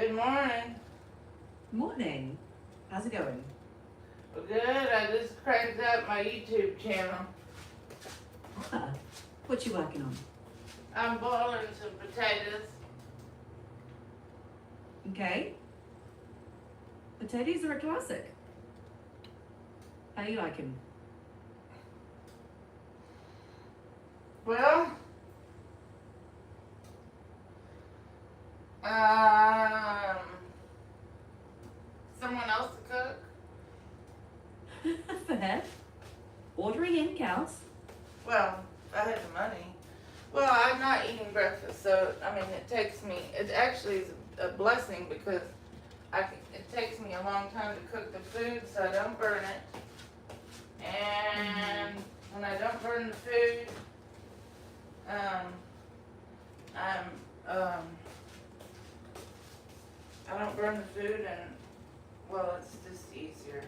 Good morning. Morning. How's it going? Well, good. I just cranked up my YouTube channel. What you working on? I'm boiling some potatoes. Okay. Potatoes are a classic. How you like 'em? Well, someone else to cook? Fair. Ordering in counts. Well, if I had the money. Well, I'm not eating breakfast, so I mean, it actually is a blessing because it takes me a long time to cook the food, so I don't burn it. And when I don't burn the food, I don't burn the food, and well, it's just easier.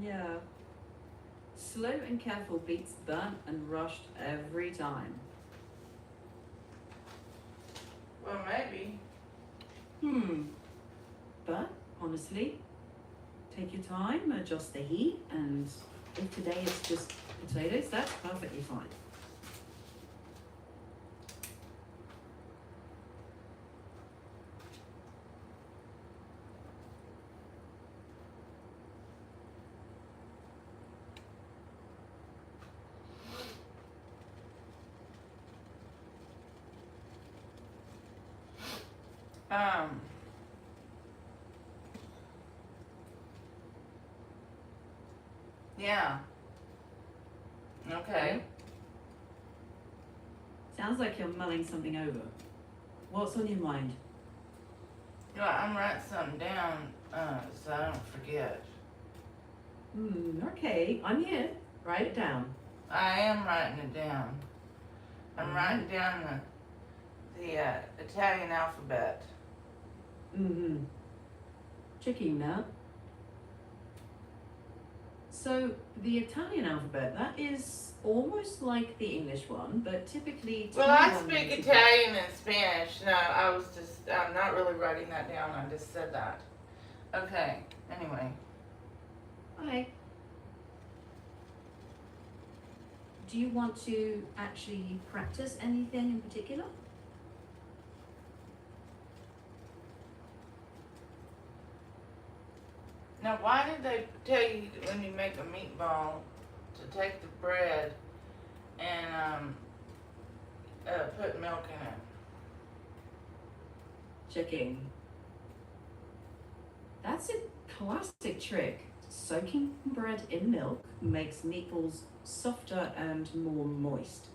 Yeah. Slow and careful beats burnt and rushed every time. Well, maybe. But honestly, take your time, adjust the heat, and if today it's just potatoes, that's perfectly fine. Yeah. Okay. Sounds like you're mulling something over. What's on your mind? Well, I'm writing something down, so I don't forget. Okay, I'm here. Write it down. I am writing it down. I'm writing down the Italian alphabet. Checking that. So, the Italian alphabet, that is almost like the English one, but typically... Well, I speak Italian and Spanish. No, I'm not really writing that down. I just said that. Okay, anyway. Hi. Do you want to actually practice anything in particular? Now, why did they tell you when you make a meatball to take the bread and put milk in it? Checking. That's a classic trick. Soaking bread in milk makes meatballs softer and more moist.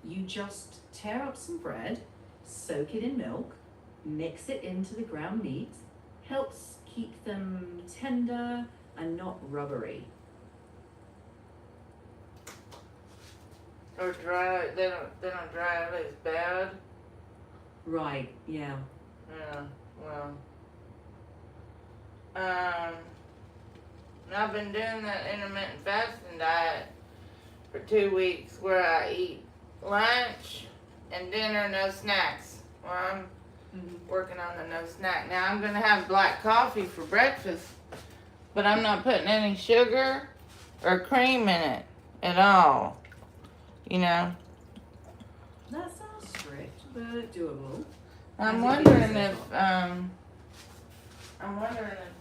You just tear up some bread, soak it in milk, mix it into the ground meat, helps keep them tender and not rubbery. Or dry? They don't dry out as bad. Right. Yeah. Yeah. Well. I've been doing that intermittent fasting diet for 2 weeks, where I eat lunch and dinner, no snacks. Well, I'm working on the no snack. Now I'm gonna have black coffee for breakfast, but I'm not putting any sugar or cream in it at all. You know. That sounds strict, but doable. I'm wondering if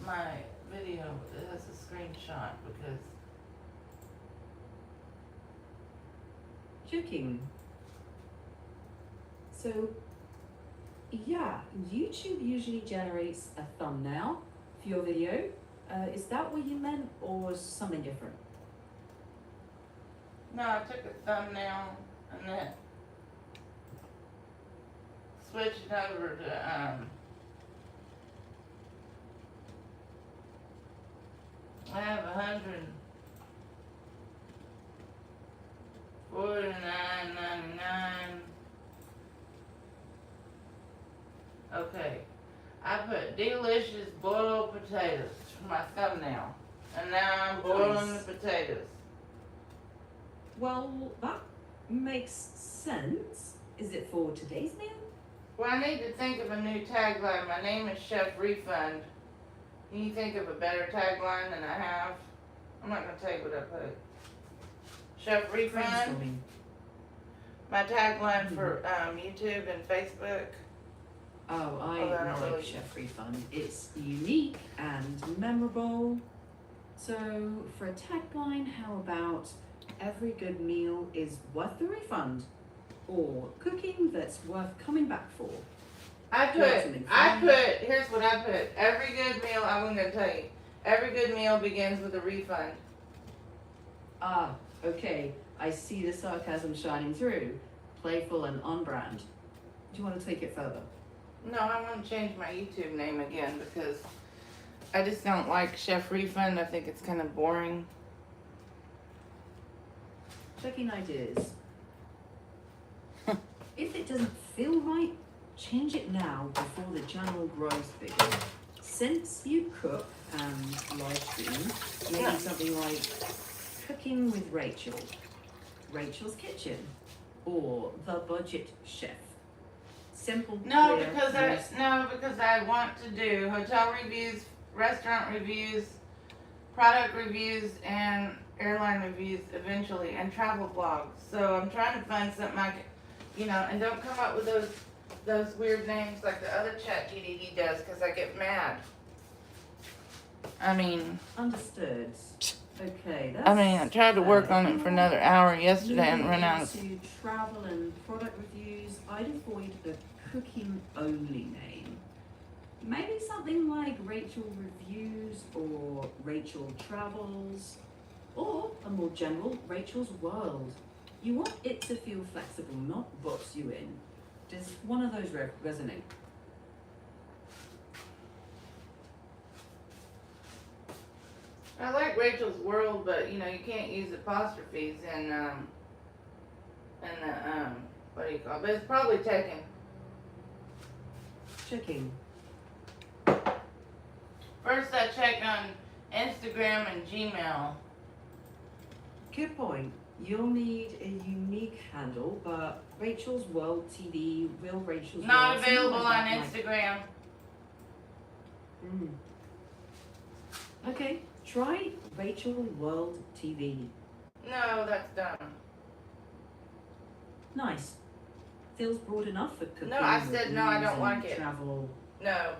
my video has a screenshot because. Checking. So, yeah, YouTube usually generates a thumbnail for your video. Is that what you meant, or something different? No, I took a thumbnail and then switched it over to I have 149.99. Okay, I put Dee-Licious boiled potatoes for my thumbnail, and now I'm boiling the potatoes. Well, that makes sense. Is it for today's meal? Well, I need to think of a new tagline. My name is Chef Refund. Can you think of a better tagline than I have? I'm not gonna tell you what I put. Chef Refund. Brainstorming. My tagline for YouTube and Facebook. Oh, I Although I don't like really- Chef Refund. It's unique and memorable. So, for a tagline, how about every good meal is worth the refund? Or cooking that's worth coming back for? Here's what I put. Every good meal, I'm gonna tell you, every good meal begins with a refund. Ah, okay. I see the sarcasm shining through. Playful and on brand. Do you want to take it further? No, I want to change my YouTube name again because I just don't like Chef Refund. I think it's kind of boring. Checking ideas. If it doesn't feel right, change it now before the channel grows bigger. Since you cook and live stream, maybe Yeah. something like Cooking with Rachel, Rachel's Kitchen, or The Budget Chef. Simple, No, clear, because nice. I want to do hotel reviews, restaurant reviews, product reviews, and airline reviews eventually, and travel vlogs. So I'm trying to find something I can, and don't come up with those weird names like the other chat GDD does, because I get mad. I mean, Understood. Okay, that's I tried to work on it for another hour yesterday and moving ran out of. into travel and product reviews, I'd avoid a cooking only name. Maybe something like Rachel Reviews or Rachel Travels, or a more general Rachel's World. You want it to feel flexible, not box you in. Does one of those resonate? I like Rachel's World, but you can't use apostrophes in what do you call it? But it's probably taken. Checking. First I checked on Instagram and Gmail. Good point. You'll need a unique handle, but Rachel's World TV, Real Rachel's Not World, something available like on that, like- Instagram. Okay, try Rachel World TV. No, that's dumb. Nice. Feels broad enough for cooking. No, I said no, I reviews, don't like and it. Travel. No.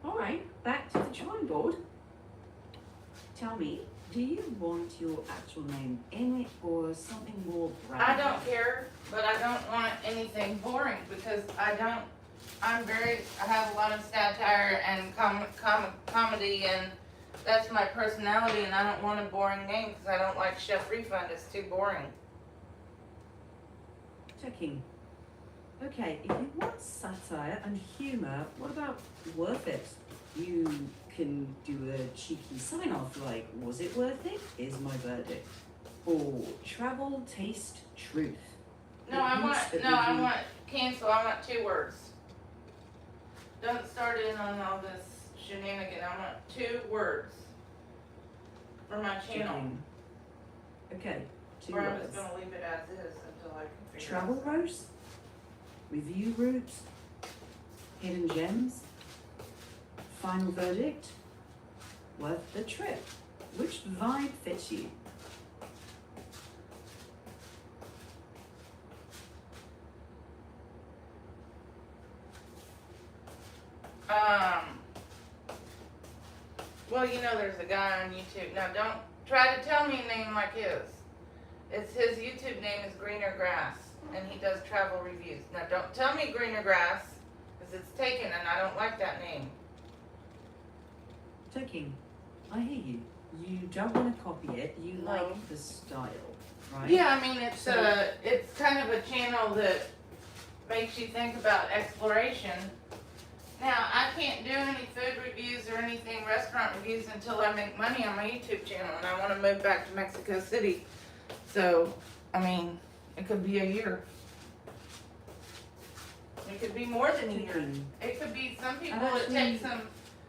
All right, back to the drawing board. Tell me, do you want your actual name in it or something more brand? I don't care, but I don't want anything boring because I have a lot of satire and comedy, and that's my personality, and I don't want a boring name because I don't like Chef Refund. It's too boring. Checking. Okay, if you want satire and humor, what about Worth It? You can do a cheeky sign-off like, was it worth it? Is my verdict. Or Travel, Taste, Truth. I want cancel. I want 2 words. Don't start in on all this shenanigan. I want 2 words for my channel. Checking. Okay, 2 Or I'm words. just gonna leave it as is until I can figure Travel out. roast, review routes, hidden gems, final verdict, worth the trip. Which vibe fits you? Well, there's a guy on YouTube. Now, don't try to tell me a name like his. His YouTube name is Greener Grass, and he does travel reviews. Now, don't tell me Greener Grass, because it's taken, and I don't like that name. Checking. I hear you. You don't want to copy it. You No. like the style, right? Yeah, I mean, it's kind of a channel that makes you think about exploration. Now, I can't do any food reviews or anything restaurant reviews until I make money on my YouTube channel, and I want to move back to Mexico City. So, I mean, it could be a year. It could be more than a year. Checking. It could be some people. It Actually- takes some.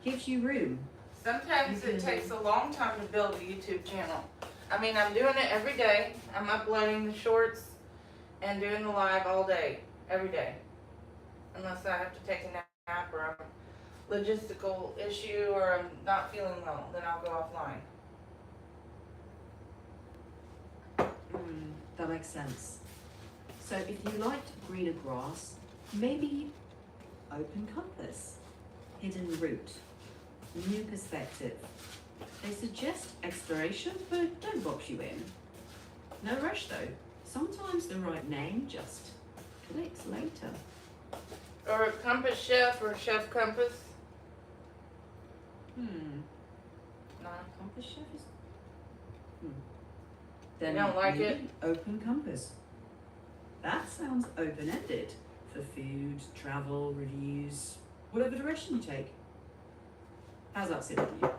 Gives you room. Sometimes You it can- takes a long time to build a YouTube channel. I mean, I'm doing it every day. I'm uploading the shorts and doing the live all day, every day. Unless I have to take a nap or a logistical issue or I'm not feeling well, then I'll go offline. That makes sense. So if you liked greener grass, maybe open compass, hidden route, new perspective. They suggest exploration, but don't box you in. No rush though. Sometimes the right name just clicks later. Or a compass chef or chef compass. No. Compass chef is. You don't like maybe it? Open compass. That sounds open-ended for food, travel, reviews, whatever direction you take. How's that sit with you?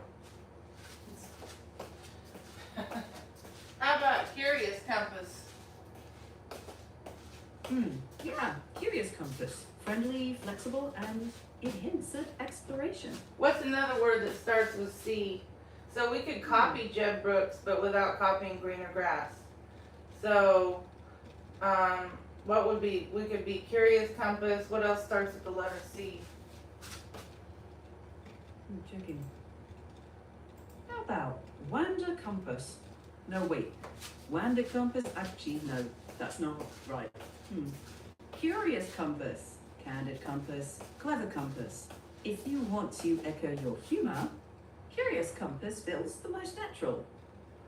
How about curious compass? Yeah, curious compass. Friendly, flexible, and it hints at exploration. What's another word that starts with C? So we could copy Jeb Brooks, but without copying greener grass. So, what would be? We could be curious compass. What else starts with the letter C? I'm checking. How about Wander compass? No, wait. Wander compass? Actually, no, that's not right. Curious compass. Candid compass. Clever compass. If you want to echo your humor, curious compass feels the most natural.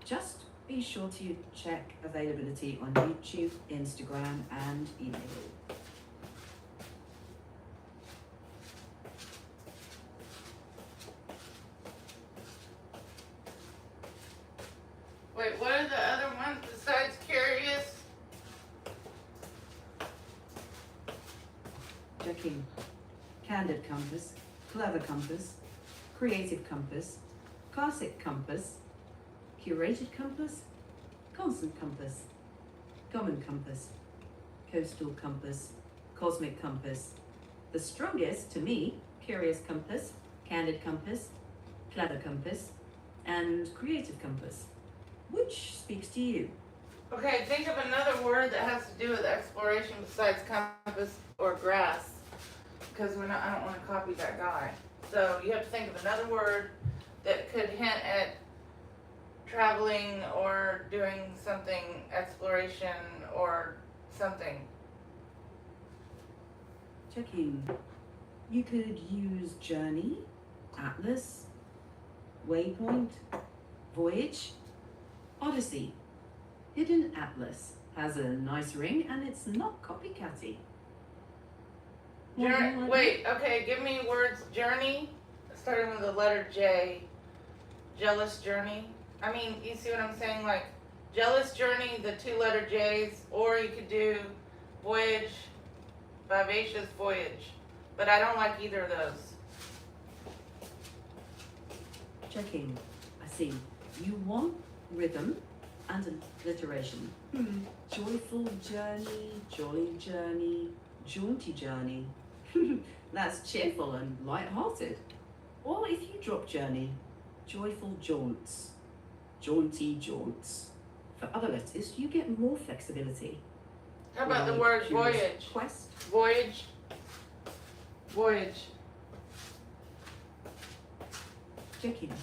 Just be sure to check availability on YouTube, Instagram, and email. Wait, what are the other ones besides curious? Checking. Candid compass, clever compass, creative compass, classic compass, curated compass, constant compass, common compass, coastal compass, cosmic compass. The strongest, to me, curious compass, candid compass, clever compass, and creative compass. Which speaks to you? Okay, think of another word that has to do with exploration besides compass or grass. Because I don't want to copy that guy. So you have to think of another word that could hint at traveling or doing something, exploration or something. Checking. You could use journey, atlas, waypoint, voyage, odyssey. Hidden atlas has a nice ring and it's not copycatty. Wait, okay, give me words. Journey, starting with the letter J. Jealous journey. I mean, you see what I'm saying? Like, jealous journey, the two letter J's, or you could do voyage, vivacious voyage. But I don't like either of those. Checking. I see. You want rhythm and alliteration. Joyful journey, jolly journey, jaunty journey. That's cheerful and light-hearted. Or if you drop journey, joyful jaunts, jaunty jaunts. For other letters, you get more flexibility. How about the word Choose voyage? Quest. Voyage. Voyage. Checking.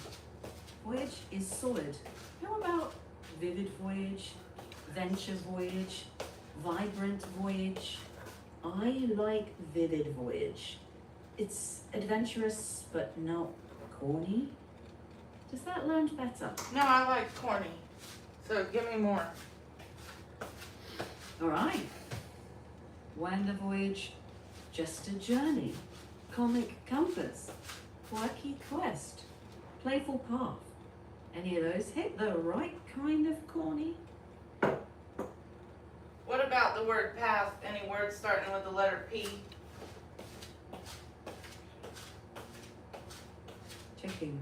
Voyage is solid. How about vivid voyage, venture voyage, vibrant voyage? I like vivid voyage. It's adventurous but not corny. Does that land better? No, I like corny. So give me more. All right. Wander voyage, just a journey, comic compass, quirky quest, playful path. Any of those hit the right kind of corny? What about the word path? Any words starting with the letter P? Checking.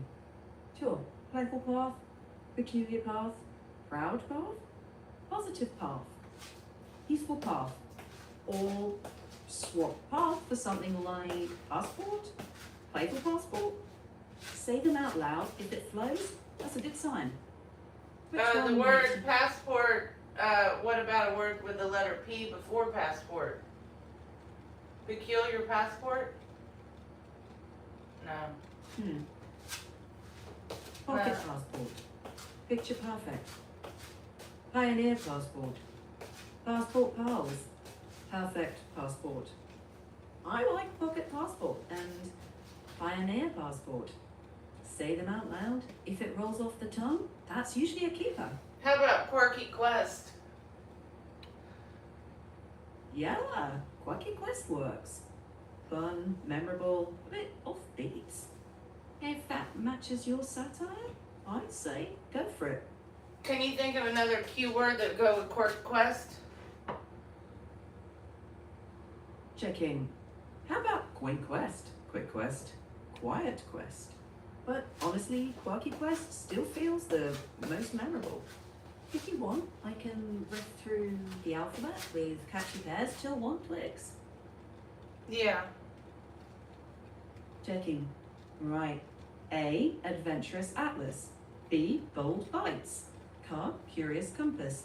Sure. Playful path, peculiar path, proud path, positive path, peaceful path, or swap path for something like passport, playful passport. Say them out loud. If it flows, that's a good sign. Which The one word makes- passport What about a word with the letter P before passport? Peculiar passport? No. Pocket passport. Picture perfect. Pioneer passport. Passport pals. Perfect passport. I like pocket passport and pioneer passport. Say them out loud. If it rolls off the tongue, that's usually a keeper. How about quirky quest? Yeah, quirky quest works. Fun, memorable, a bit offbeat. If that matches your satire, I'd say go for it. Can you think of another Q word that would go with quirk quest? Checking. How about Quaint Quest, Quick Quest, Quiet Quest? But honestly, Quirky Quest still feels the most memorable. If you want, I can riff through the alphabet with catchy pairs till one clicks. Yeah. Checking. Right. A. Adventurous Atlas. B. Bold Bites. Curious Compass.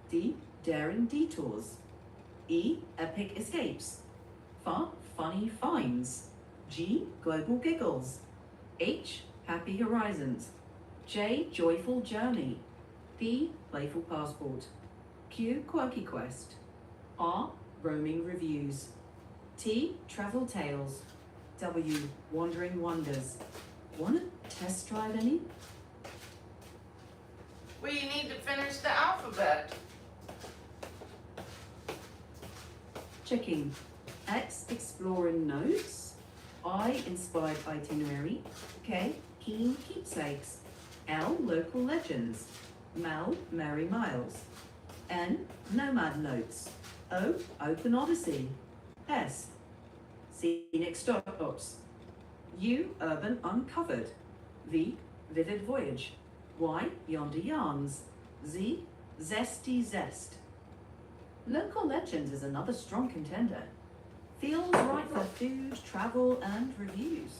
D. Daring Detours. E. Epic Escapes. Funny Finds. G. Global Giggles. H. Happy Horizons. J. Joyful Journey. P. Playful Passport. Q. Quirky Quest. R. Roaming Reviews. T. Travel Tales. W. Wandering Wonders. Wanna test drive any? Well, you need to finish the alphabet. Checking. X. Exploring Notes. I. Inspired Itinerary. K. Keen Keepsakes. L. Local Legends. Mal. Merry Miles. N. Nomad Notes. O. Open Odyssey. S. Scenic Stops. U. Urban Uncovered. V. Vivid Voyage. Y. Yonder Yarns. Z. Zesty Zest. Local Legends is another strong contender. Feels right for food, travel, and reviews.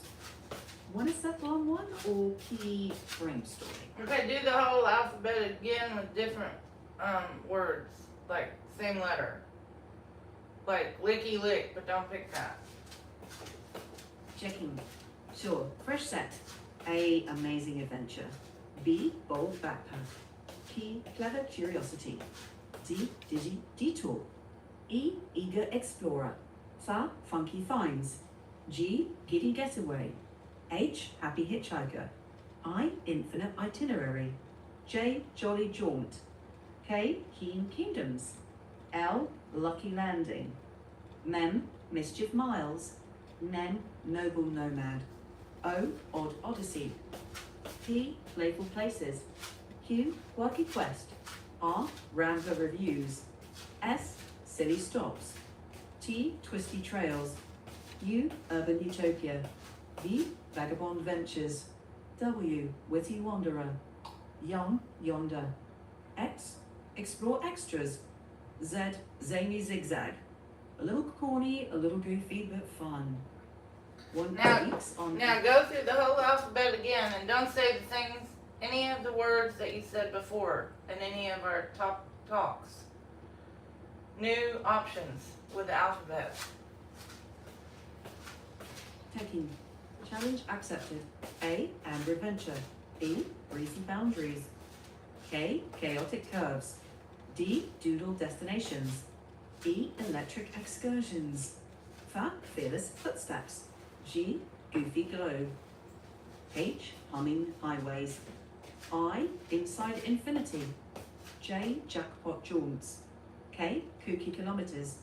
Want to settle on one or key frame story? Okay, do the whole alphabet again with different words, like same letter. Like licky lick, but don't pick that. Checking. Sure. Fresh set. A. Amazing adventure. B. Bold backpack. P. Clever curiosity. D. Digi detour. E. Eager explorer. F. Funky finds. G. Giddy getaway. H. Happy hitchhiker. I. Infinite itinerary. J. Jolly jaunt. K. Keen kingdoms. L. Lucky landing. M. Mischief miles. N. Noble nomad. O. Odd odyssey. P. Playful places. Q. Quirky quest. R. Rambler reviews. S. Silly stops. T. Twisty trails. U. Urban utopia. V. Vagabond ventures. W. Witty wanderer. Young yonder. X. Explore extras. Z. Zany zigzag. A little corny, a little goofy, but fun. Now go through the whole alphabet again and don't say the things, any of the words that you said before in any of our top talks. New options with the alphabet. Taking. Challenge accepted. A. Amber adventure. B. Breezy boundaries. K. Chaotic curves. D. Doodle destinations. E. Electric excursions. F. Fearless footsteps. G. Goofy glow. H. Humming highways. I. Inside infinity. J. Jackpot jaunts. K. Kooky kilometers.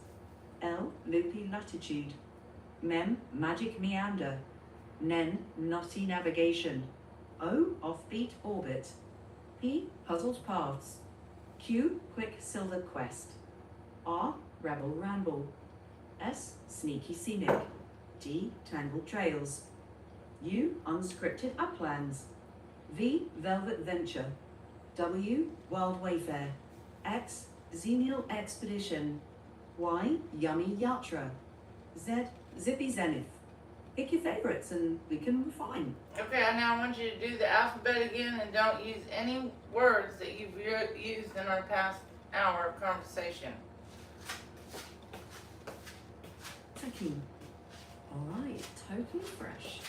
L. Loopy latitude. M. Magic meander. N. Nutty navigation. O. Offbeat orbit. P. Puzzled paths. Q. Quick silver quest. R. Rebel ramble. S. Sneaky scenic. D. Tangled trails. U. Unscripted uplands. V. Velvet venture. W. Wild wayfare. X. Xenial expedition. Y. Yummy yatra. Z. Zippy zenith. Pick your favorites and we can refine. Okay, now I want you to do the alphabet again and don't use any words that you've used in our past hour of conversation. Ticking. Alright, totally fresh.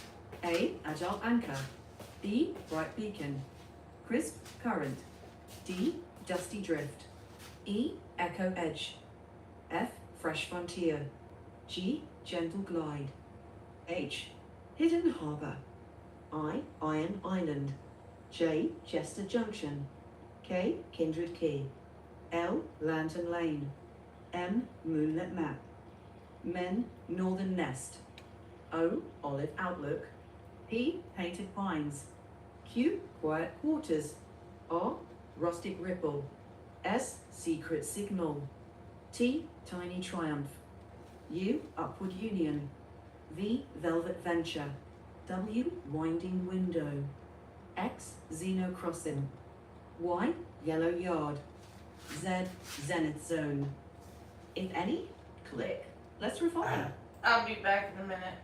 A. Agile anchor. B. Bright beacon. Crisp current. D. Dusty drift. E. Echo edge. F. Fresh frontier. G. Gentle glide. H. Hidden harbor. I. Iron island. J. Jester junction. K. Kindred key. L. Lantern lane. M. Moonlit map. Men, northern nest. O. Olive outlook. P. Painted pines. Q. Quiet quarters. R. Rustic ripple. S. Secret signal. T. Tiny triumph. U. Upward union. V. Velvet venture. W. Winding window. X. Xeno crossing. Y. Yellow yard. Z. Zenith zone. If any, click. Let's refine. I'll be back in a minute.